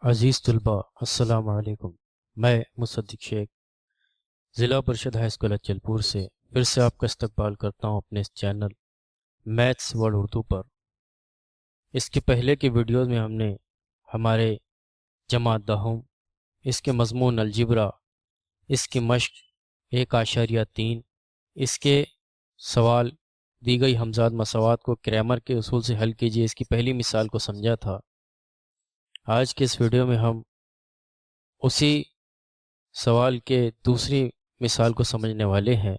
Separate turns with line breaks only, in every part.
عزیز طلباء السلام علیکم۔ میں مصدق شیخ ضلع پرشد ہائی اسکول اچل پور سے پھر سے آپ کا استقبال کرتا ہوں اپنے اس چینل میتھس ورڈ اردو پر۔ اس کے پہلے کی ویڈیوز میں ہم نے ہمارے جماعت دہم، اس کے مضمون الجبرا، اس کی مشق 1.3، اس کے سوال دی گئی ہمزاد مساوات کو کریمر کے اصول سے حل کیجیے، اس کی پہلی مثال کو سمجھا تھا۔ آج کے اس ویڈیو میں ہم اسی سوال کے دوسری مثال کو سمجھنے والے ہیں،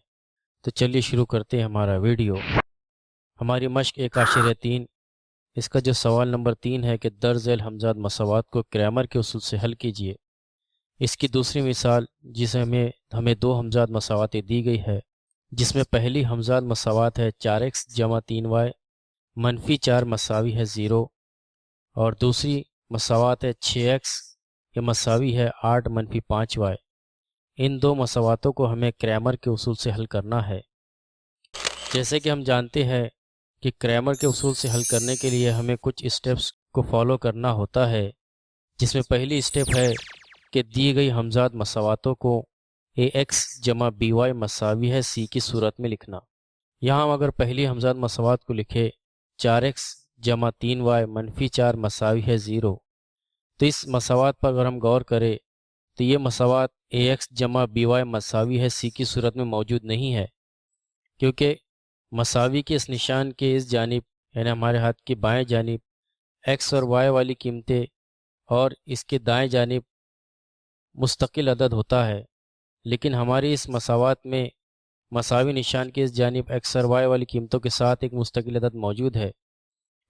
تو چلیے شروع کرتے ہیں ہمارا ویڈیو۔ ہماری مشق 1.3، اس کا جو سوال نمبر 3 ہے کہ در ذیل ہمزاد مساوات کو کریمر کے اصول سے حل کیجیے۔ اس کی دوسری مثال جسے ہمیں دو ہمزاد مساواتیں دی گئی ہے، جس میں پہلی ہمزاد مساوات ہے 4x جمع 3y منفی 4 مساوی ہے 0، اور دوسری مساوات ہے 6x یہ مساوی ہے 8 منفی 5y۔ ان دو مساواتوں کو ہمیں کریمر کے اصول سے حل کرنا ہے۔ جیسے کہ ہم جانتے ہیں کہ کریمر کے اصول سے حل کرنے کے لیے ہمیں کچھ اسٹیپس کو فالو کرنا ہوتا ہے، جس میں پہلی اسٹیپ ہے کہ دی گئی ہمزاد مساواتوں کو ax جمع by مساوی ہے c کی صورت میں لکھنا۔ یہاں ہم اگر پہلی ہمزاد مساوات کو لکھے 4x جمع 3y منفی 4 مساوی ہے 0، تو اس مساوات پر اگر ہم غور کریں تو یہ مساوات ax جمع by مساوی ہے c کی صورت میں موجود نہیں ہے، کیونکہ مساوی کے اس نشان کے اس جانب یعنی ہمارے ہاتھ کی بائیں جانب x اور y والی قیمتیں اور اس کے دائیں جانب مستقل عدد ہوتا ہے، لیکن ہماری اس مساوات میں مساوی نشان کے اس جانب x اور y والی قیمتوں کے ساتھ ایک مستقل عدد موجود ہے،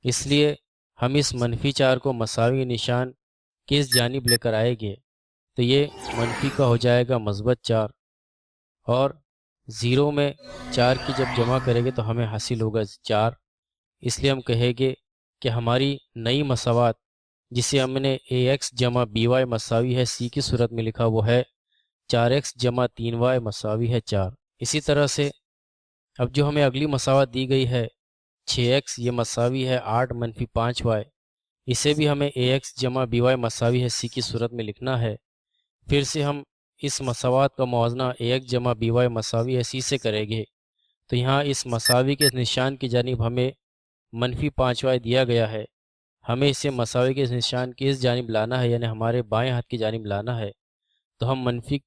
اس لیے ہم اس منفی 4 کو مساوی نشان کے اس جانب لے کر آئیں گے، تو یہ منفی کا ہو جائے گا مثبت 4، اور 0 میں 4 کی جب جمع کریں گے تو ہمیں حاصل ہوگا 4۔ اس لیے ہم کہیں گے کہ ہماری نئی مساوات جسے ہم نے ax جمع by مساوی ہے c کی صورت میں لکھا وہ ہے 4x جمع 3y مساوی ہے 4۔ اسی طرح سے اب جو ہمیں اگلی مساوات دی گئی ہے 6x یہ مساوی ہے 8 منفی 5y، اسے بھی ہمیں ax جمع by مساوی ہے c کی صورت میں لکھنا ہے۔ پھر سے ہم اس مساوات کا موازنہ ax جمع by مساوی ہے c سے کریں گے، تو یہاں اس مساوی کے نشان کی جانب ہمیں منفی 5y دیا گیا ہے، ہمیں اسے مساوی کے نشان کی اس جانب لانا ہے یعنی ہمارے بائیں ہاتھ کی جانب لانا ہے، تو ہم منفی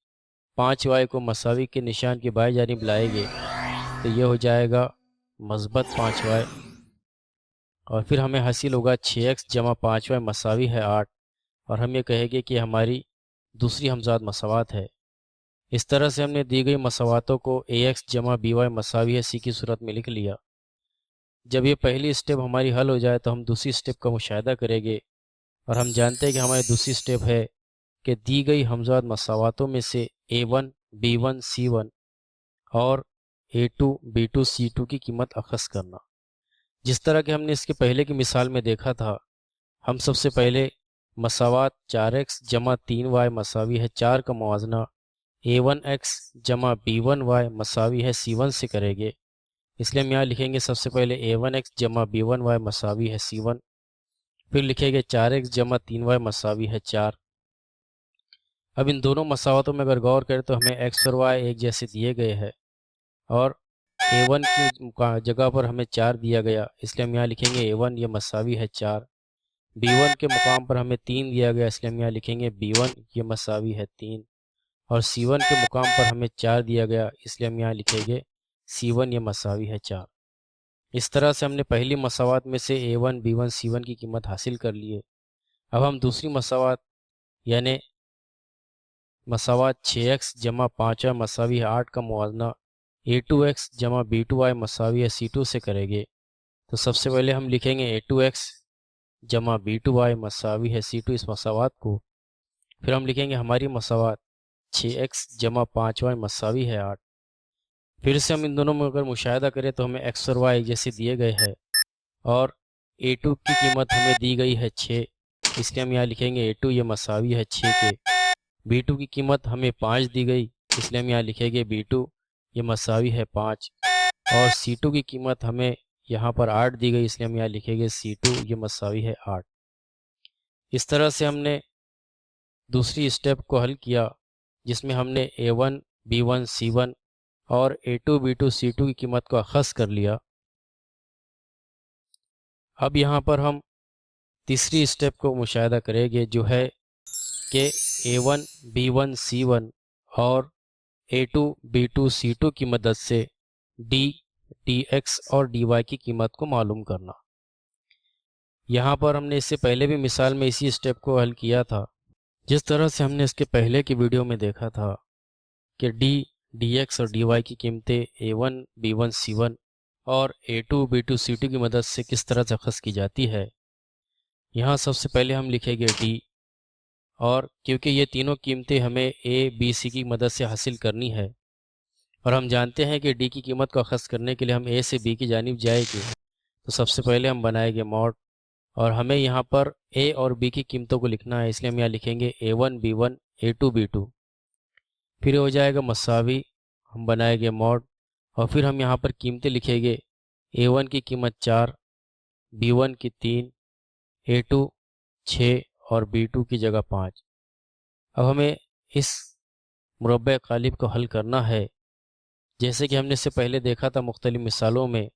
5y کو مساوی کے نشان کی بائیں جانب لائیں گے، تو یہ ہو جائے گا مثبت 5y، اور پھر ہمیں حاصل ہوگا 6x جمع 5y مساوی ہے 8، اور ہم یہ کہیں گے کہ ہماری دوسری ہمزاد مساوات ہے۔ اس طرح سے ہم نے دی گئی مساواتوں کو ax جمع by مساوی ہے c کی صورت میں لکھ لیا۔ جب یہ پہلی اسٹیپ ہماری حل ہو جائے تو ہم دوسری اسٹیپ کا مشاہدہ کریں گے، اور ہم جانتے ہیں کہ ہماری دوسری اسٹیپ ہے کہ دی گئی ہمزاد مساواتوں میں سے a1 b1 c1 اور a2 b2 c2 کی قیمت اخذ کرنا۔ جس طرح کہ ہم نے اس کے پہلے کی مثال میں دیکھا تھا، ہم سب سے پہلے مساوات 4x جمع 3y مساوی ہے 4 کا موازنہ a1x جمع b1y مساوی ہے c1 سے کریں گے، اس لیے ہم یہاں لکھیں گے سب سے پہلے a1x جمع b1y مساوی ہے c1، پھر لکھیں گے 4x جمع 3y مساوی ہے 4۔ اب ان دونوں مساواتوں میں اگر غور کریں تو ہمیں x اور y ایک جیسے دیے گئے ہیں، اور a1 کی جگہ پر ہمیں 4 دیا گیا، اس لیے ہم یہاں لکھیں گے a1 یہ مساوی ہے 4۔ b1 کے مقام پر ہمیں 3 دیا گیا، اس لیے ہم یہاں لکھیں گے b1 یہ مساوی ہے 3، اور c1 کے مقام پر ہمیں 4 دیا گیا، اس لیے ہم یہاں لکھیں گے c1 یہ مساوی ہے 4۔ اس طرح سے ہم نے پہلی مساوات میں سے a1 b1 c1 کی قیمت حاصل کر لی ہے۔ اب ہم دوسری مساوات یعنی مساوات 6x جمع 5y مساوی ہے 8 کا موازنہ a2x جمع b2y مساوی ہے c2 سے کریں گے، تو سب سے پہلے ہم لکھیں گے a2x جمع b2y مساوی ہے c2 اس مساوات کو، پھر ہم لکھیں گے ہماری مساوات 6x جمع 5y مساوی ہے 8۔ پھر سے ہم ان دونوں میں اگر مشاہدہ کریں تو ہمیں x اور y جیسے دیے گئے ہیں، اور a2 کی قیمت ہمیں دی گئی ہے 6، اس لیے ہم یہاں لکھیں گے a2 یہ مساوی ہے 6 کے۔ b2 کی قیمت ہمیں 5 دی گئی، اس لیے ہم یہاں لکھیں گے b2 یہ مساوی ہے 5، اور c2 کی قیمت ہمیں یہاں پر 8 دی گئی، اس لیے ہم یہاں لکھیں گے c2 یہ مساوی ہے 8۔ اس طرح سے ہم نے دوسری اسٹیپ کو حل کیا جس میں ہم نے A1 B1 C1 اور A2 B2 C2 کی قیمت کو اخذ کر لیا۔ اب یہاں پر ہم تیسری اسٹیپ کو مشاہدہ کریں گے جو ہے کہ A1 B1 C1 اور A2 B2 C2 کی مدد سے D DX اور DY کی قیمت کو معلوم کرنا۔ یہاں پر ہم نے اس سے پہلے بھی مثال میں اسی اسٹیپ کو حل کیا تھا، جس طرح سے ہم نے اس کے پہلے کی ویڈیو میں دیکھا تھا کہ D DX اور DY کی قیمتیں A1 B1 C1 اور A2 B2 C2 کی مدد سے کس طرح سے اخذ کی جاتی ہے۔ یہاں سب سے پہلے ہم لکھیں گے D، اور کیونکہ یہ تینوں قیمتیں ہمیں A B C کی مدد سے حاصل کرنی ہے اور ہم جانتے ہیں کہ D کی قیمت کو اخذ کرنے کے لیے ہم A سے B کی جانب جائیں گے، تو سب سے پہلے ہم بنائیں گے موڈ، اور ہمیں یہاں پر A اور B کی قیمتوں کو لکھنا ہے، اس لیے ہم یہاں لکھیں گے A1 B1 A2 B2، پھر ہو جائے گا مساوی، ہم بنائیں گے موڈ، اور پھر ہم یہاں پر قیمتیں لکھیں گے A1 کی قیمت 4، B1 کی 3، A2 6 اور B2 کی جگہ 5۔ اب ہمیں اس مربع قالب کو حل کرنا ہے، جیسے کہ ہم نے اس سے پہلے دیکھا تھا مختلف مثالوں میں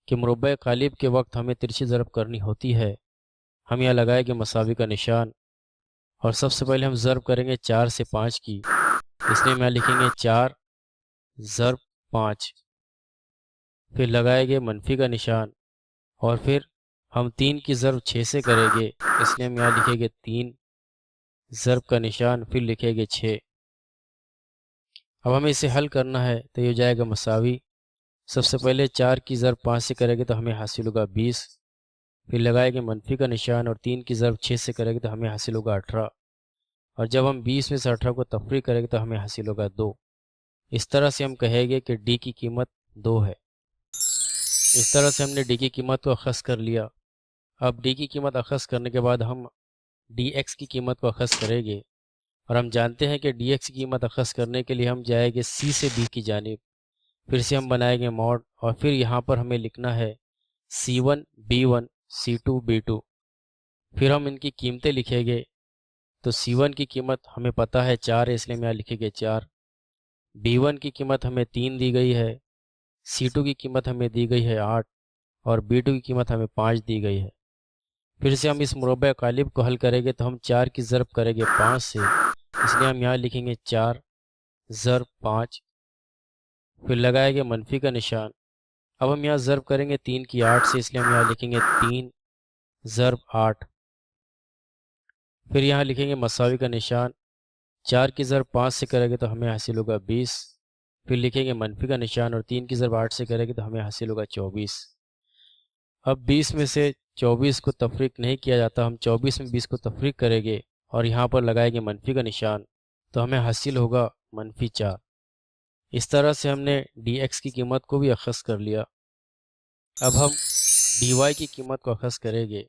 کہ مربع قالب کے وقت ہمیں ترچھی ضرب کرنی ہوتی ہے۔ ہم یہاں لگائیں گے مساوی کا نشان، اور سب سے پہلے ہم ضرب کریں گے 4 سے 5 کی، اس لیے ہم یہاں لکھیں گے 4 ضرب 5، پھر لگائیں گے منفی کا نشان، اور پھر ہم 3 کی ضرب 6 سے کریں گے، اس لیے ہم یہاں لکھیں گے 3 ضرب کا نشان، پھر لکھیں گے 6۔ اب ہمیں اسے حل کرنا ہے تو یہ ہو جائے گا مساوی، سب سے پہلے 4 کی ضرب 5 سے کریں گے تو ہمیں حاصل ہوگا 20، پھر لگائیں گے منفی کا نشان، اور 3 کی ضرب 6 سے کریں گے تو ہمیں حاصل ہوگا 18، اور جب ہم 20 میں سے 18 کو تفریق کریں گے تو ہمیں حاصل ہوگا 2۔ اس طرح سے ہم کہیں گے کہ D کی قیمت 2 ہے۔ اس طرح سے ہم نے D کی قیمت کو اخذ کر لیا۔ اب D کی قیمت اخذ کرنے کے بعد ہم DX کی قیمت کو اخذ کریں گے، اور ہم جانتے ہیں کہ DX کی قیمت اخذ کرنے کے لیے ہم جائیں گے C سے B کی جانب، پھر سے ہم بنائیں گے موڈ، اور پھر یہاں پر ہمیں لکھنا ہے C1 B1 C2 B2، پھر ہم ان کی قیمتیں لکھیں گے، تو C1 کی قیمت ہمیں پتہ ہے 4 ہے، اس لیے ہم یہاں لکھیں گے 4، B1 کی قیمت ہمیں 3 دی گئی ہے، C2 کی قیمت ہمیں دی گئی ہے 8، اور B2 کی قیمت ہمیں 5 دی گئی ہے۔ پھر سے ہم اس مربع قالب کو حل کریں گے تو ہم 4 کی ضرب کریں گے 5 سے، اس لیے ہم یہاں لکھیں گے 4 ضرب 5، پھر لگائیں گے منفی کا نشان۔ اب ہم یہاں ضرب کریں گے 3 کی 8 سے، اس لیے ہم یہاں لکھیں گے 3 ضرب 8، پھر یہاں لکھیں گے مساوی کا نشان، 4 کی ضرب 5 سے کریں گے تو ہمیں حاصل ہوگا 20، پھر لکھیں گے منفی کا نشان، اور 3 کی ضرب 8 سے کریں گے تو ہمیں حاصل ہوگا 24۔ اب 20 میں سے 24 کو تفریق نہیں کیا جاتا، ہم 24 میں 20 کو تفریق کریں گے اور یہاں پر لگائیں گے منفی کا نشان، تو ہمیں حاصل ہوگا -4۔ اس طرح سے ہم نے DX کی قیمت کو بھی اخذ کر لیا۔ اب ہم DY کی قیمت کو اخذ کریں گے،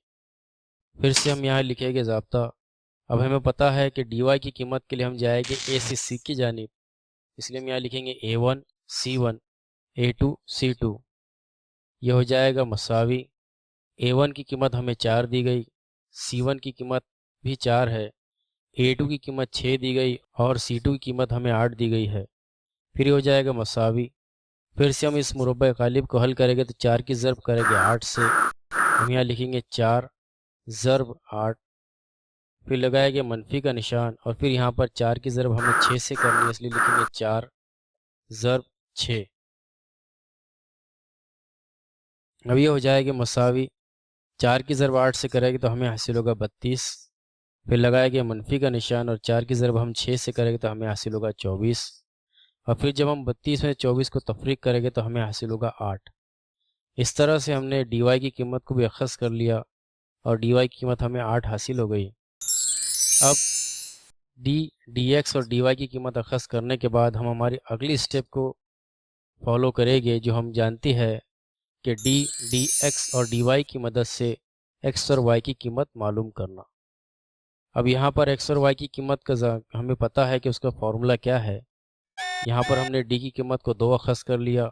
پھر سے ہم یہاں لکھیں گے ضابطہ۔ اب ہمیں پتہ ہے کہ DY کی قیمت کے لیے ہم جائیں گے A سے C کی جانب، اس لیے ہم یہاں لکھیں گے A1 C1 A2 C2، یہ ہو جائے گا مساوی، A1 کی قیمت ہمیں 4 دی گئی، C1 کی قیمت بھی 4 ہے، A2 کی قیمت 6 دی گئی، اور C2 کی قیمت ہمیں 8 دی گئی ہے، پھر یہ ہو جائے گا مساوی۔ پھر سے ہم اس مربع قالب کو حل کریں گے تو 4 کی ضرب کریں گے 8 سے، ہم یہاں لکھیں گے 4 ضرب 8، پھر لگائیں گے منفی کا نشان، اور پھر یہاں پر 4 کی ضرب ہمیں 6 سے کرنی ہے، اس لیے لکھیں گے 4 ضرب 6۔ اب یہ ہو جائے گا مساوی، 4 کی ضرب 8 سے کریں گے تو ہمیں حاصل ہوگا 32، پھر لگائیں گے منفی کا نشان، اور 4 کی ضرب ہم 6 سے کریں گے تو ہمیں حاصل ہوگا 24، اور پھر جب ہم 32 میں 24 کو تفریق کریں گے تو ہمیں حاصل ہوگا 8۔ اس طرح سے ہم نے DY کی قیمت کو بھی اخذ کر لیا، اور DY کی قیمت ہمیں 8 حاصل ہو گئی۔ اب DX اور DY کی قیمت اخذ کرنے کے بعد ہم ہماری اگلی اسٹیپ کو فالو کریں گے، جو ہم جانتی ہے کہ DX اور DY کی مدد سے X اور Y کی قیمت معلوم کرنا۔ اب یہاں پر X اور Y کی قیمت کا ہمیں پتہ ہے کہ اس کا فارمولا کیا ہے۔ یہاں پر ہم نے D کی قیمت کو 2 اخذ کر لیا،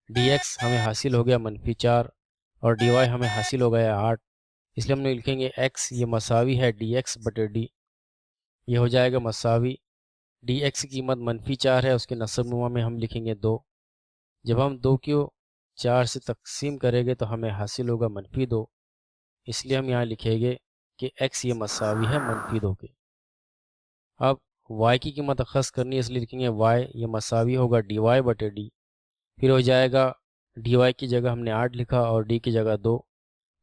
DX ہمیں حاصل ہو گیا -4، اور DY ہمیں حاصل ہو گیا 8، اس لیے ہم نے لکھیں گے X یہ مساوی ہے DX بٹے D۔ یہ ہو جائے گا مساوی ڈی ایکس کی قیمت -4 ہے، اس کے نصب نما میں ہم لکھیں گے 2۔ جب ہم 2 کو 4 سے تقسیم کریں گے تو ہمیں حاصل ہوگا -2، اس لیے ہم یہاں لکھیں گے کہ ایکس یہ مساوی ہے -2 کے۔ اب وائی کی قیمت اخذ کرنی ہے، اس لیے لکھیں گے وائی یہ مساوی ہوگا ڈی وائی بٹے ڈی، پھر ہو جائے گا ڈی وائی کی جگہ ہم نے 8 لکھا اور ڈی کی جگہ 2،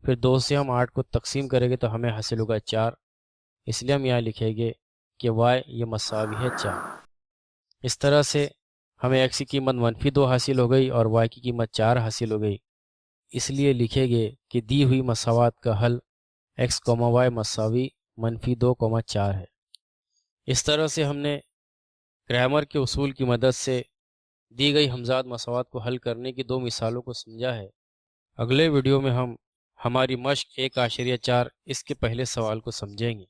پھر 2 سے ہم 8 کو تقسیم کریں گے تو ہمیں حاصل ہوگا 4، اس لیے ہم یہاں لکھیں گے کہ وائی یہ مساوی ہے 4۔ اس طرح سے ہمیں ایکس کی قیمت -2 حاصل ہو گئی اور وائی کی قیمت 4 حاصل ہو گئی، اس لیے لکھیں گے کہ دی ہوئی مساوات کا حل ایکس وائی مساوی -2, 4 ہے۔ اس طرح سے ہم نے گرامر کے اصول کی مدد سے دی گئی ہمزاد مساوات کو حل کرنے کی 2 مثالوں کو سمجھا ہے۔ اگلے ویڈیو میں ہم ہماری مشق 1.4 اس کے پہلے سوال کو سمجھیں گے۔